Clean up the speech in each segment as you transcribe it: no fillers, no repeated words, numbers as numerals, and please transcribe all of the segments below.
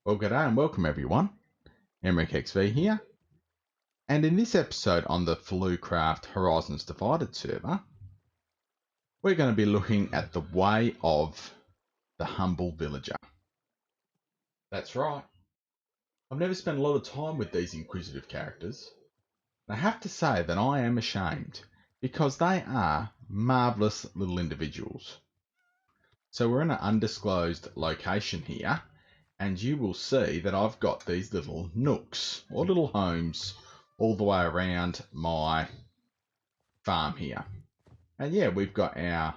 Well, g'day and welcome everyone. EmrickXV here. And in this episode on the Fuloocraft Horizons Divided server, we're going to be looking at the way of the humble villager. That's right. I've never spent a lot of time with these inquisitive characters. And I have to say that I am ashamed because they are marvellous little individuals. So we're in an undisclosed location here, and you will see that I've got these little nooks or little homes all the way around my farm here. And yeah, we've got our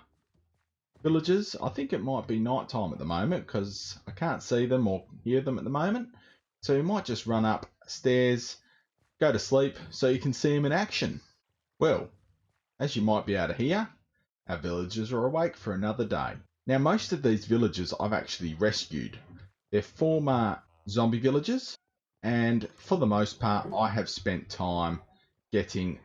villagers. I think it might be night time at the moment because I can't see them or hear them at the moment. So you might just run upstairs, go to sleep so you can see them in action. Well, as you might be able to hear, our villagers are awake for another day. Now, most of these villagers I've actually rescued. They're former zombie villagers, and for the most part, I have spent time getting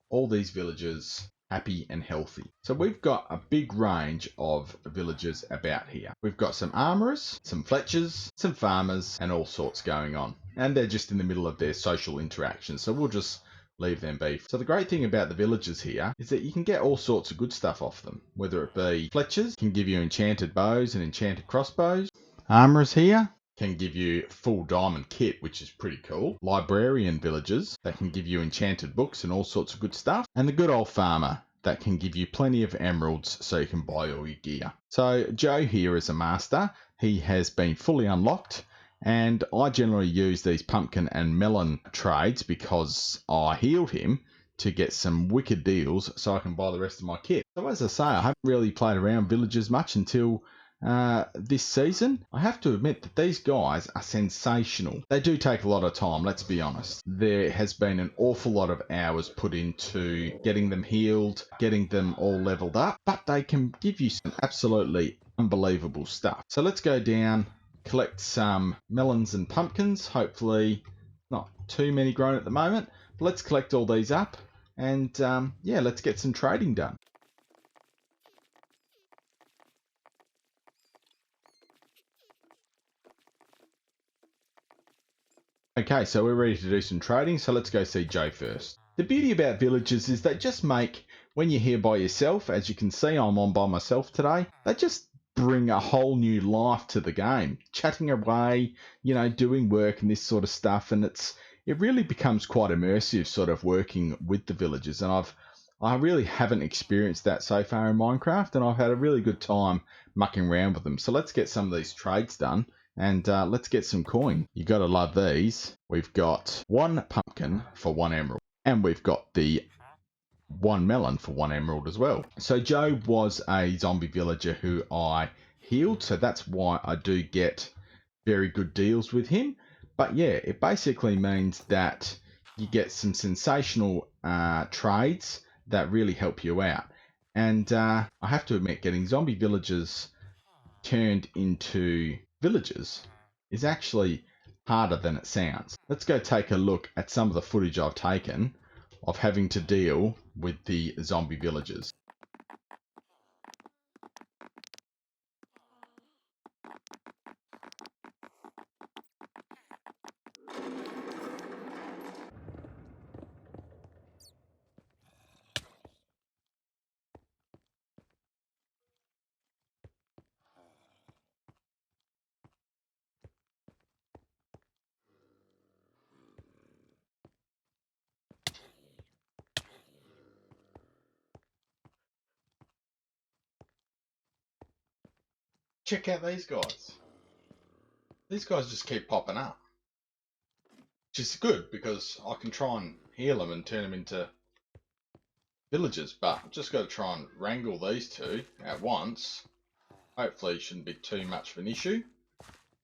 all these villagers happy and healthy. So we've got a big range of villagers about here. We've got some armourers, some fletchers, some farmers, and all sorts going on. And they're just in the middle of their social interactions, so we'll just leave them be. So the great thing about the villagers here is that you can get all sorts of good stuff off them, whether it be fletchers can give you enchanted bows and enchanted crossbows. Armourers here can give you full diamond kit, which is pretty cool. Librarian villagers that can give you enchanted books and all sorts of good stuff. And the good old farmer that can give you plenty of emeralds so you can buy all your gear. So Joe here is a master. He has been fully unlocked. And I generally use these pumpkin and melon trades because I healed him to get some wicked deals so I can buy the rest of my kit. So as I say, I haven't really played around villagers much until this season. I have to admit that these guys are sensational. They do take a lot of time, let's be honest. There has been an awful lot of hours put into getting them healed, getting them all leveled up, but they can give you some absolutely unbelievable stuff. So let's go down, collect some melons and pumpkins. Hopefully not too many grown at the moment, but let's collect all these up and yeah, let's get some trading done. Okay, so we're ready to do some trading, so let's go see Joe first. The beauty about villages is they just make, when you're here by yourself, as you can see I'm on by myself today, they just bring a whole new life to the game. Chatting away, you know, doing work and this sort of stuff, and it really becomes quite immersive sort of working with the villagers, and I really haven't experienced that so far in Minecraft, and I've had a really good time mucking around with them. So let's get some of these trades done. And let's get some coin. You got to love these. We've got one pumpkin for one emerald. And we've got the one melon for one emerald as well. So Joe was a zombie villager who I healed. So that's why I do get very good deals with him. But yeah, it basically means that you get some sensational trades that really help you out. And I have to admit, getting zombie villagers turned into villagers is actually harder than it sounds. Let's go take a look at some of the footage I've taken of having to deal with the zombie villagers. Check out these guys. These guys just keep popping up. Which is good because I can try and heal them and turn them into villagers, but I've just got to try and wrangle these two at once. Hopefully it shouldn't be too much of an issue.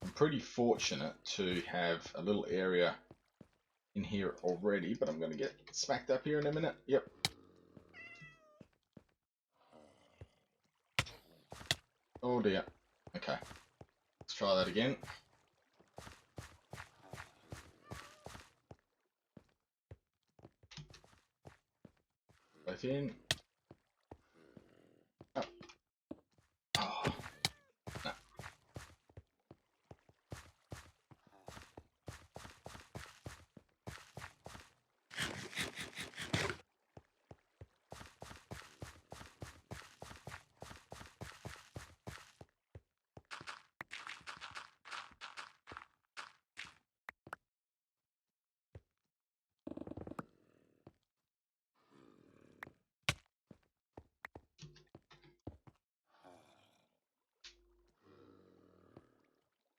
I'm pretty fortunate to have a little area in here already, but I'm going to get smacked up here in a minute. Yep. Oh dear. Okay. Let's try that again. Both in. Oh. Oh. No.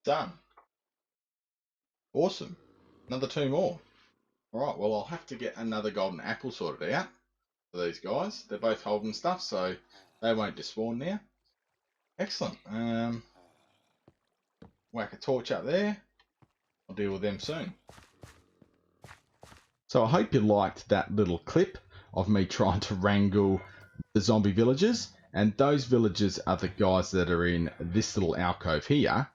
Done. Awesome. Another 2 more. Alright, well I'll have to get another golden apple sorted out for these guys. They're both holding stuff, so they won't despawn now. Excellent. Whack a torch up there. I'll deal with them soon. So I hope you liked that little clip of me trying to wrangle the zombie villagers. And those villagers are the guys that are in this little alcove here.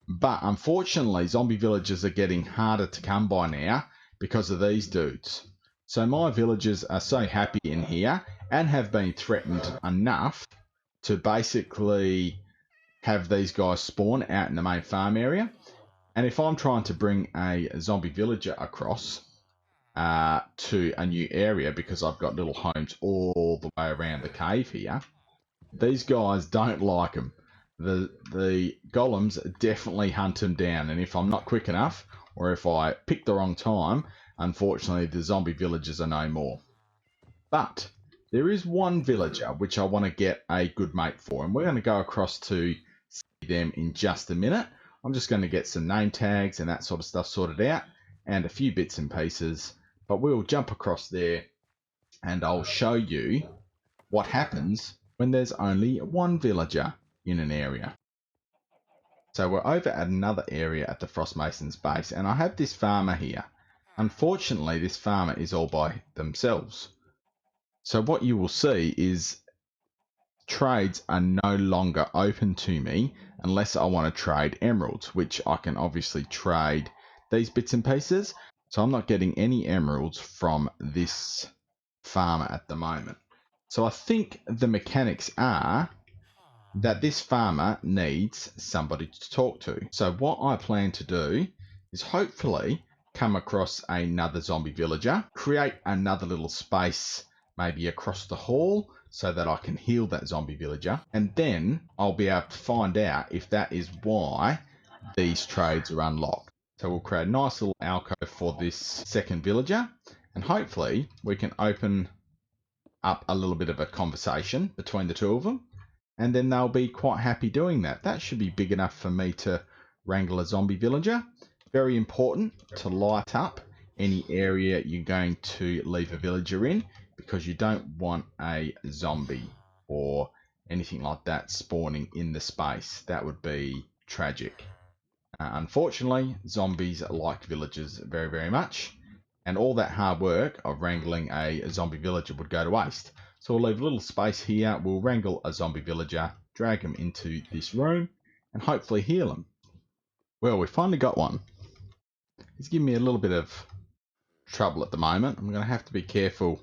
But unfortunately, zombie villagers are getting harder to come by now because of these dudes. So my villagers are so happy in here and have been threatened enough to basically have these guys spawn out in the main farm area. And if I'm trying to bring a zombie villager across to a new area because I've got little homes all the way around the cave here, these guys don't like them. The golems definitely hunt them down, and if I'm not quick enough, or if I pick the wrong time, unfortunately the zombie villagers are no more. But there is one villager which I want to get a good mate for, and we're going to go across to see them in just a minute. I'm just going to get some name tags and that sort of stuff sorted out, and a few bits and pieces, but we'll jump across there and I'll show you what happens when there's only one villager in an area. So we're over at another area at the Frostmason's base, and I have this farmer here. Unfortunately, this farmer is all by themselves. So what you will see is trades are no longer open to me unless I want to trade emeralds, which I can obviously trade these bits and pieces. So I'm not getting any emeralds from this farmer at the moment. So I think the mechanics are that this farmer needs somebody to talk to. So what I plan to do is hopefully come across another zombie villager, create another little space maybe across the hall so that I can heal that zombie villager, and then I'll be able to find out if that is why these trades are unlocked. So we'll create a nice little alcove for this second villager, and hopefully we can open up a little bit of a conversation between the two of them, and then they'll be quite happy doing that. That should be big enough for me to wrangle a zombie villager. Very important to light up any area you're going to leave a villager in, because you don't want a zombie or anything like that spawning in the space. That would be tragic. Unfortunately, zombies like villagers very, very much, and all that hard work of wrangling a zombie villager would go to waste. So we'll leave a little space here, we'll wrangle a zombie villager, drag him into this room, and hopefully heal him. Well, we finally got one. He's giving me a little bit of trouble at the moment. I'm going to have to be careful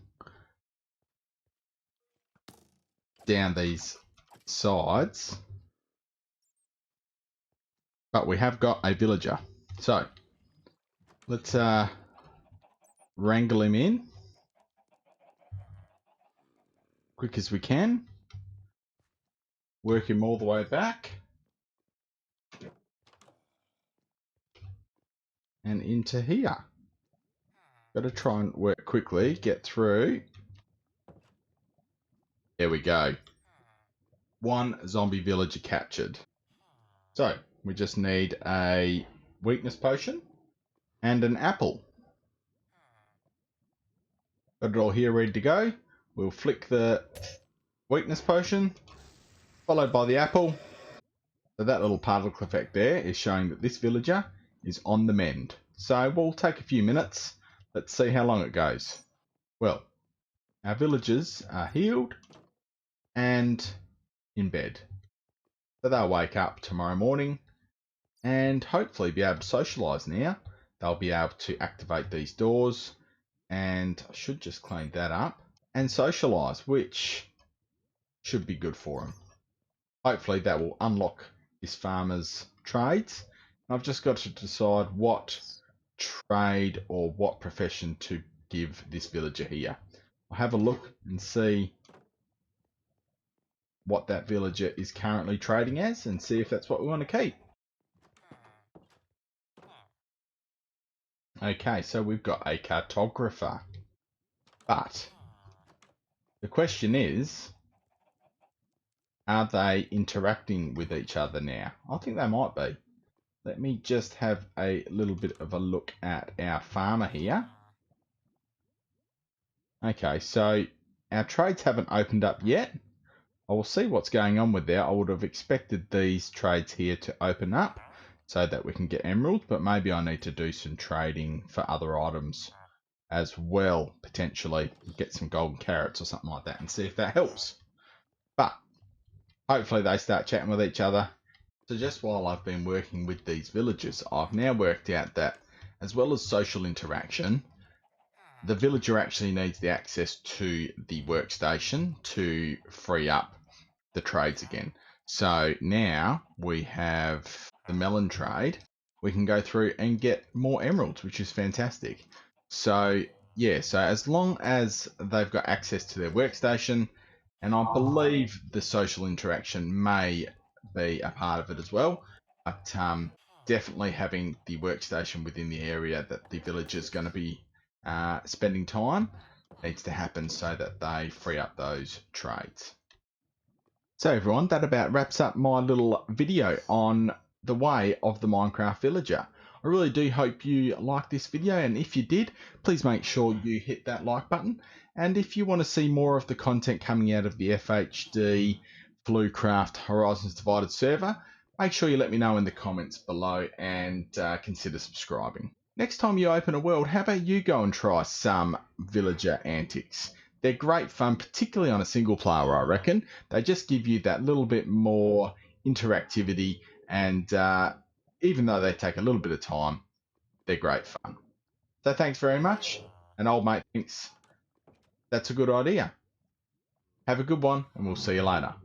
down these sides. But we have got a villager. So, let's wrangle him in quick as we can. Work him all the way back. And into here. Got to try and work quickly, get through. There we go. One zombie villager captured. So, we just need a weakness potion and an apple. Got it all here ready to go. We'll flick the weakness potion, followed by the apple. So that little particle effect there is showing that this villager is on the mend. So we'll take a few minutes. Let's see how long it goes. Well, our villagers are healed and in bed. So they'll wake up tomorrow morning and hopefully be able to socialise now. They'll be able to activate these doors, and I should just clean that up and socialise, which should be good for them. Hopefully that will unlock this farmer's trades. I've just got to decide what trade or what profession to give this villager here. I'll have a look and see what that villager is currently trading as and see if that's what we want to keep. Okay, so we've got a cartographer. But the question is, are they interacting with each other now? I think they might be. let me just have a little bit of a look at our farmer here. Okay, so our trades haven't opened up yet. I will see what's going on with there. I would have expected these trades here to open up so that we can get emeralds, but maybe I need to do some trading for other items as well, potentially get some golden carrots or something like that and see if that helps. But hopefully they start chatting with each other. So just while I've been working with these villagers, I've now worked out that as well as social interaction, the villager actually needs the access to the workstation to free up the trades again. So now we have the melon trade. We can go through and get more emeralds, which is fantastic. So yeah, so as long as they've got access to their workstation, and I believe the social interaction may be a part of it as well, but definitely having the workstation within the area that the village is going to be spending time needs to happen so that they free up those trades. So everyone, that about wraps up my little video on the way of the Minecraft villager. I really do hope you liked this video, and if you did, please make sure you hit that like button. And if you want to see more of the content coming out of the FHD Fuloocraft Horizons Divided server, make sure you let me know in the comments below and consider subscribing. Next time you open a world, how about you go and try some villager antics? They're great fun, particularly on a single player, I reckon. They just give you that little bit more interactivity, and even though they take a little bit of time, they're great fun. So thanks very much, and old mate thinks that's a good idea. Have a good one, and we'll see you later.